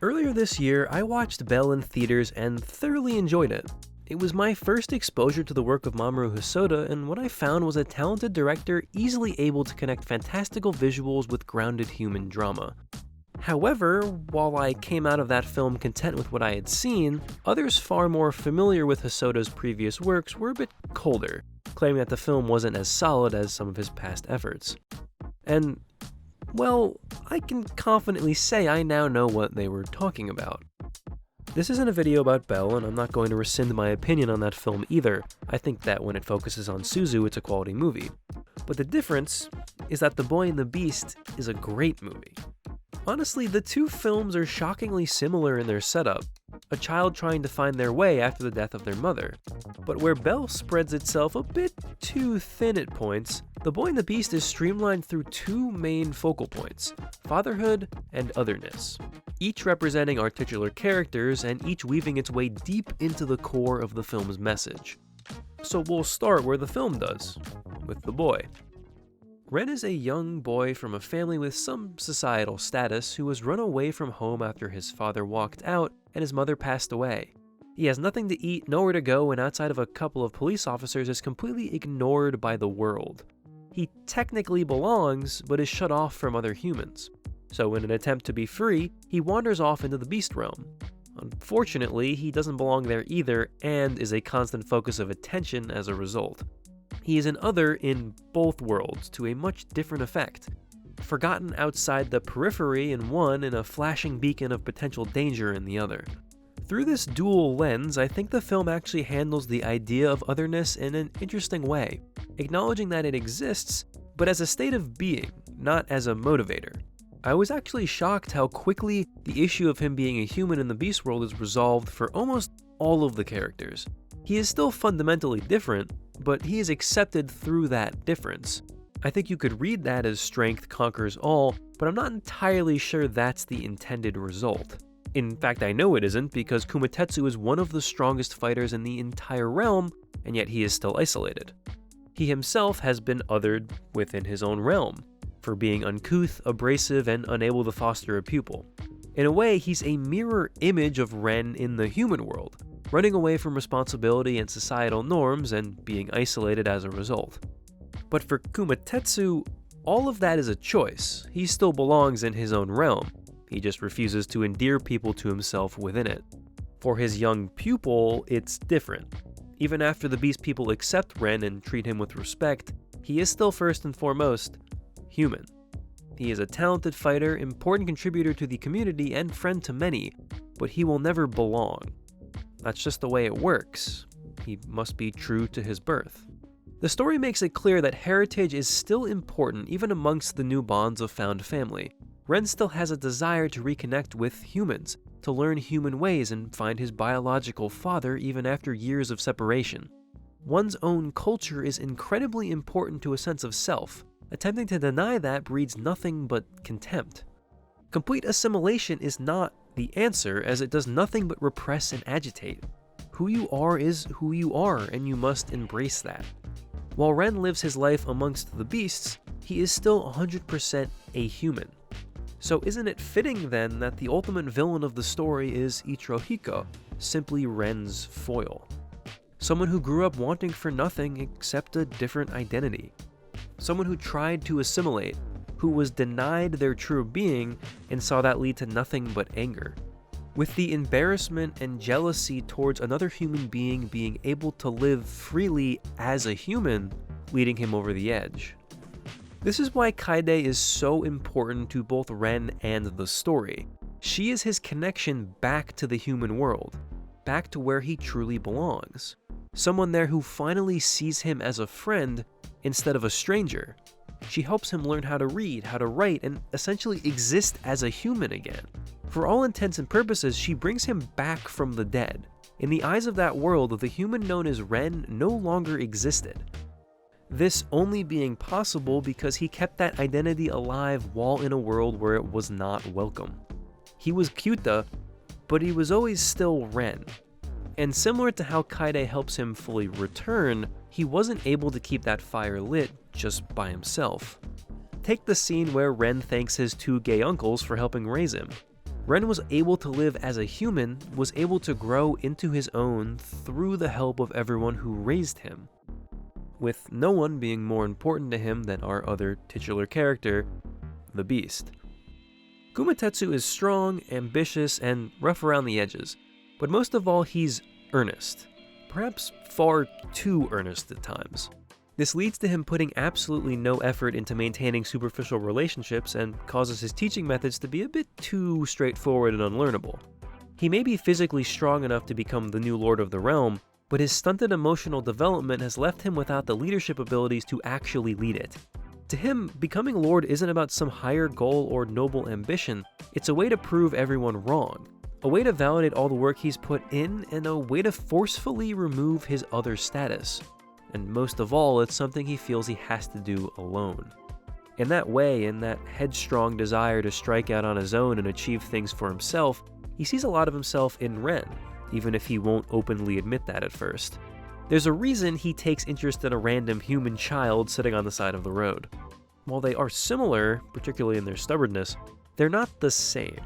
Earlier this year, I watched Belle in theaters and thoroughly enjoyed it. It was my first exposure to the work of Mamoru Hosoda, and what I found was a talented director easily able to connect fantastical visuals with grounded human drama. However, while I came out of that film content with what I had seen, others far more familiar with Hosoda's previous works were a bit colder, claiming that the film wasn't as solid as some of his past efforts. And, well, I can confidently say I now know what they were talking about. This isn't a video about Belle, and I'm not going to rescind my opinion on that film either. I think that when it focuses on Suzu, it's a quality movie. But the difference is that The Boy and the Beast is a great movie. Honestly, the two films are shockingly similar in their setup, a child trying to find their way after the death of their mother. But where Belle spreads itself a bit too thin at points, The Boy and the Beast is streamlined through two main focal points: fatherhood and otherness, each representing our titular characters and each weaving its way deep into the core of the film's message. So we'll start where the film does, with the boy. Ren is a young boy from a family with some societal status who was run away from home after his father walked out and his mother passed away. He has nothing to eat, nowhere to go, and outside of a couple of police officers is completely ignored by the world. He technically belongs, but is shut off from other humans. So in an attempt to be free, he wanders off into the beast realm. Unfortunately, he doesn't belong there either, and is a constant focus of attention as a result. He is an other in both worlds to a much different effect, forgotten outside the periphery in one and a flashing beacon of potential danger in the other. Through this dual lens, I think the film actually handles the idea of otherness in an interesting way, acknowledging that it exists, but as a state of being, not as a motivator. I was actually shocked how quickly the issue of him being a human in the beast world is resolved for almost all of the characters. He is still fundamentally different, but he is accepted through that difference. I think you could read that as strength conquers all, but I'm not entirely sure that's the intended result. In fact, I know it isn't, because Kumatetsu is one of the strongest fighters in the entire realm, and yet he is still isolated. He himself has been othered within his own realm, for being uncouth, abrasive, and unable to foster a pupil. In a way, he's a mirror image of Ren in the human world, running away from responsibility and societal norms and being isolated as a result. But for Kumatetsu, all of that is a choice. He still belongs in his own realm. He just refuses to endear people to himself within it. For his young pupil, it's different. Even after the beast people accept Ren and treat him with respect, he is still first and foremost human. He is a talented fighter, important contributor to the community, and friend to many, but he will never belong. That's just the way it works. He must be true to his birth. The story makes it clear that heritage is still important even amongst the new bonds of found family. Ren still has a desire to reconnect with humans, to learn human ways and find his biological father even after years of separation. One's own culture is incredibly important to a sense of self. Attempting to deny that breeds nothing but contempt. Complete assimilation is not the answer, as it does nothing but repress and agitate. Who you are is who you are, and you must embrace that. While Ren lives his life amongst the beasts, he is still 100% a human. So isn't it fitting then that the ultimate villain of the story is Ichirohiko, simply Ren's foil? Someone who grew up wanting for nothing except a different identity. Someone who tried to assimilate, who was denied their true being and saw that lead to nothing but anger. With the embarrassment and jealousy towards another human being able to live freely as a human, leading him over the edge. This is why Kaede is so important to both Ren and the story. She is his connection back to the human world, back to where he truly belongs. Someone there who finally sees him as a friend instead of a stranger. She helps him learn how to read, how to write, and essentially exist as a human again. For all intents and purposes, she brings him back from the dead. In the eyes of that world, the human known as Ren no longer existed. This only being possible because he kept that identity alive while in a world where it was not welcome. He was Kyuta, but he was always still Ren. And similar to how Kaede helps him fully return, he wasn't able to keep that fire lit just by himself. Take the scene where Ren thanks his two gay uncles for helping raise him. Ren was able to live as a human, was able to grow into his own through the help of everyone who raised him, with no one being more important to him than our other titular character, the Beast. Kumatetsu is strong, ambitious, and rough around the edges, but most of all he's earnest, perhaps far too earnest at times. This leads to him putting absolutely no effort into maintaining superficial relationships and causes his teaching methods to be a bit too straightforward and unlearnable. He may be physically strong enough to become the new Lord of the Realm, but his stunted emotional development has left him without the leadership abilities to actually lead it. To him, becoming Lord isn't about some higher goal or noble ambition, it's a way to prove everyone wrong, a way to validate all the work he's put in, and a way to forcefully remove his other status. And most of all, it's something he feels he has to do alone. In that way, in that headstrong desire to strike out on his own and achieve things for himself, he sees a lot of himself in Ren, even if he won't openly admit that at first. There's a reason he takes interest in a random human child sitting on the side of the road. While they are similar, particularly in their stubbornness, they're not the same.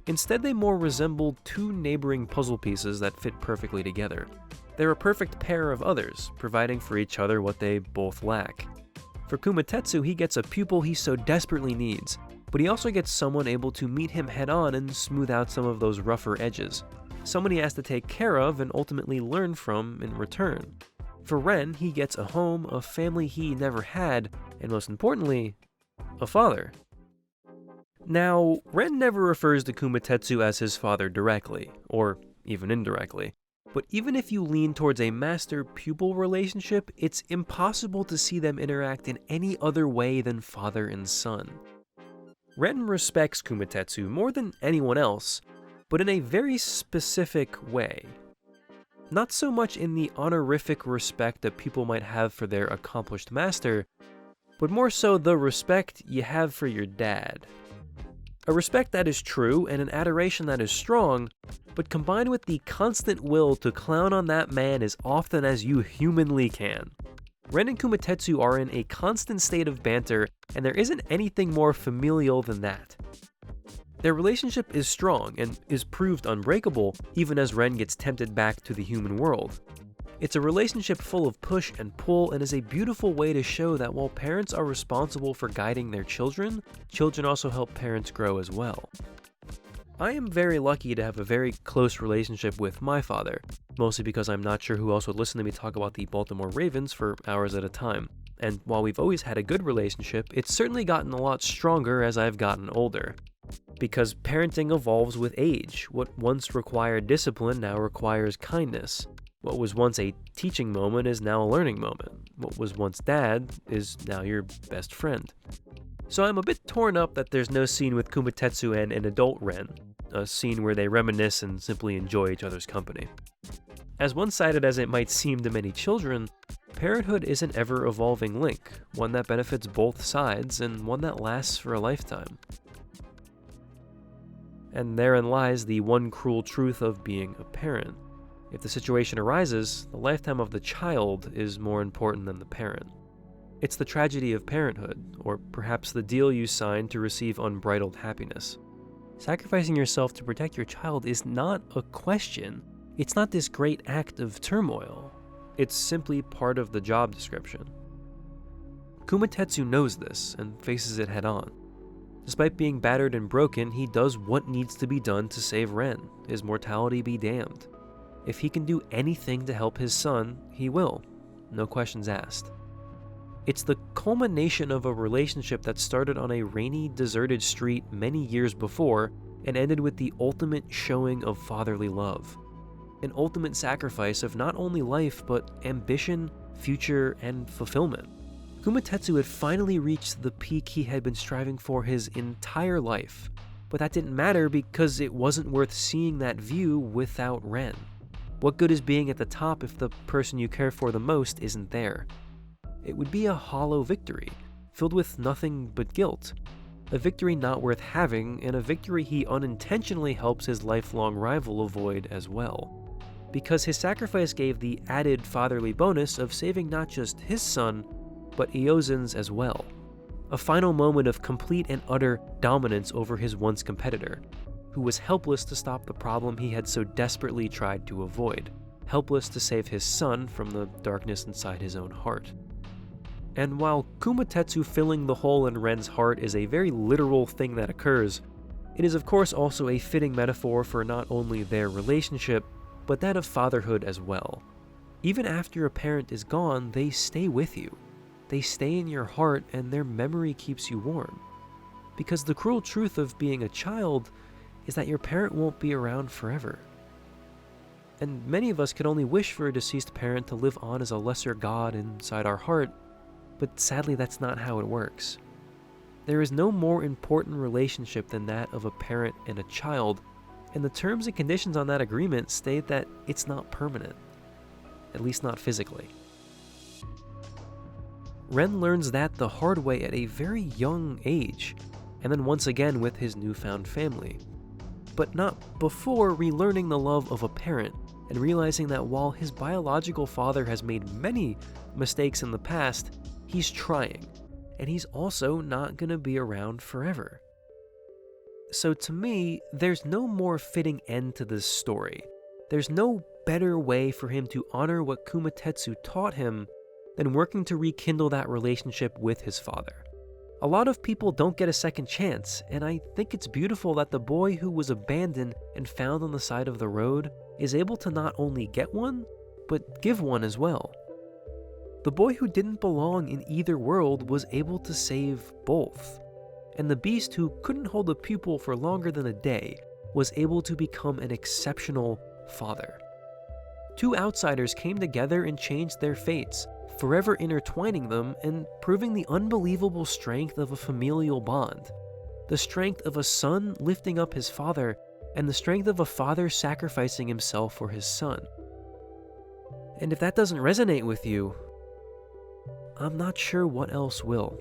Instead, they more resemble two neighboring puzzle pieces that fit perfectly together. They're a perfect pair of others, providing for each other what they both lack. For Kumatetsu, he gets a pupil he so desperately needs, but he also gets someone able to meet him head-on and smooth out some of those rougher edges. Someone he has to take care of and ultimately learn from in return. For Ren, he gets a home, a family he never had, and most importantly, a father. Now, Ren never refers to Kumatetsu as his father directly, or even indirectly. But even if you lean towards a master-pupil relationship, it's impossible to see them interact in any other way than father and son. Ren respects Kumatetsu more than anyone else, but in a very specific way. Not so much in the honorific respect that people might have for their accomplished master, but more so the respect you have for your dad. A respect that is true and an adoration that is strong, but combined with the constant will to clown on that man as often as you humanly can. Ren and Kumatetsu are in a constant state of banter, and there isn't anything more familial than that. Their relationship is strong and is proved unbreakable even as Ren gets tempted back to the human world. It's a relationship full of push and pull and is a beautiful way to show that while parents are responsible for guiding their children, children also help parents grow as well. I am very lucky to have a very close relationship with my father, mostly because I'm not sure who else would listen to me talk about the Baltimore Ravens for hours at a time. And while we've always had a good relationship, it's certainly gotten a lot stronger as I've gotten older. Because parenting evolves with age. What once required discipline now requires kindness. What was once a teaching moment is now a learning moment. What was once dad is now your best friend. So I'm a bit torn up that there's no scene with Kumatetsu and an adult Ren, a scene where they reminisce and simply enjoy each other's company. As one-sided as it might seem to many children, parenthood is an ever-evolving link, one that benefits both sides and one that lasts for a lifetime. And therein lies the one cruel truth of being a parent. If the situation arises, the lifetime of the child is more important than the parent. It's the tragedy of parenthood, or perhaps the deal you sign to receive unbridled happiness. Sacrificing yourself to protect your child is not a question. It's not this great act of turmoil. It's simply part of the job description. Kumatetsu knows this and faces it head on. Despite being battered and broken, he does what needs to be done to save Ren, his mortality be damned. If he can do anything to help his son, he will. No questions asked. It's the culmination of a relationship that started on a rainy, deserted street many years before and ended with the ultimate showing of fatherly love. An ultimate sacrifice of not only life, but ambition, future, and fulfillment. Kumatetsu had finally reached the peak he had been striving for his entire life, but that didn't matter because it wasn't worth seeing that view without Ren. What good is being at the top if the person you care for the most isn't there? It would be a hollow victory, filled with nothing but guilt. A victory not worth having, and a victory he unintentionally helps his lifelong rival avoid as well. Because his sacrifice gave the added fatherly bonus of saving not just his son, but Iozen's as well. a final moment of complete and utter dominance over his once competitor, who was helpless to stop the problem he had so desperately tried to avoid, helpless to save his son from the darkness inside his own heart. And while Kumatetsu filling the hole in Ren's heart is a very literal thing that occurs, it is of course also a fitting metaphor for not only their relationship, but that of fatherhood as well. Even after a parent is gone, they stay with you. They stay in your heart and their memory keeps you warm. Because the cruel truth of being a child is that your parent won't be around forever. And many of us could only wish for a deceased parent to live on as a lesser god inside our heart, but sadly that's not how it works. There is no more important relationship than that of a parent and a child, and the terms and conditions on that agreement state that it's not permanent, at least not physically. Ren learns that the hard way at a very young age, and then once again with his newfound family, but not before relearning the love of a parent and realizing that while his biological father has made many mistakes in the past, he's trying, and he's also not going to be around forever. So to me, there's no more fitting end to this story. There's no better way for him to honor what Kumatetsu taught him than working to rekindle that relationship with his father. A lot of people don't get a second chance, and I think it's beautiful that the boy who was abandoned and found on the side of the road is able to not only get one, but give one as well. The boy who didn't belong in either world was able to save both, and the beast who couldn't hold a pupil for longer than a day was able to become an exceptional father. Two outsiders came together and changed their fates, forever intertwining them and proving the unbelievable strength of a familial bond, the strength of a son lifting up his father, and the strength of a father sacrificing himself for his son. And if that doesn't resonate with you, I'm not sure what else will.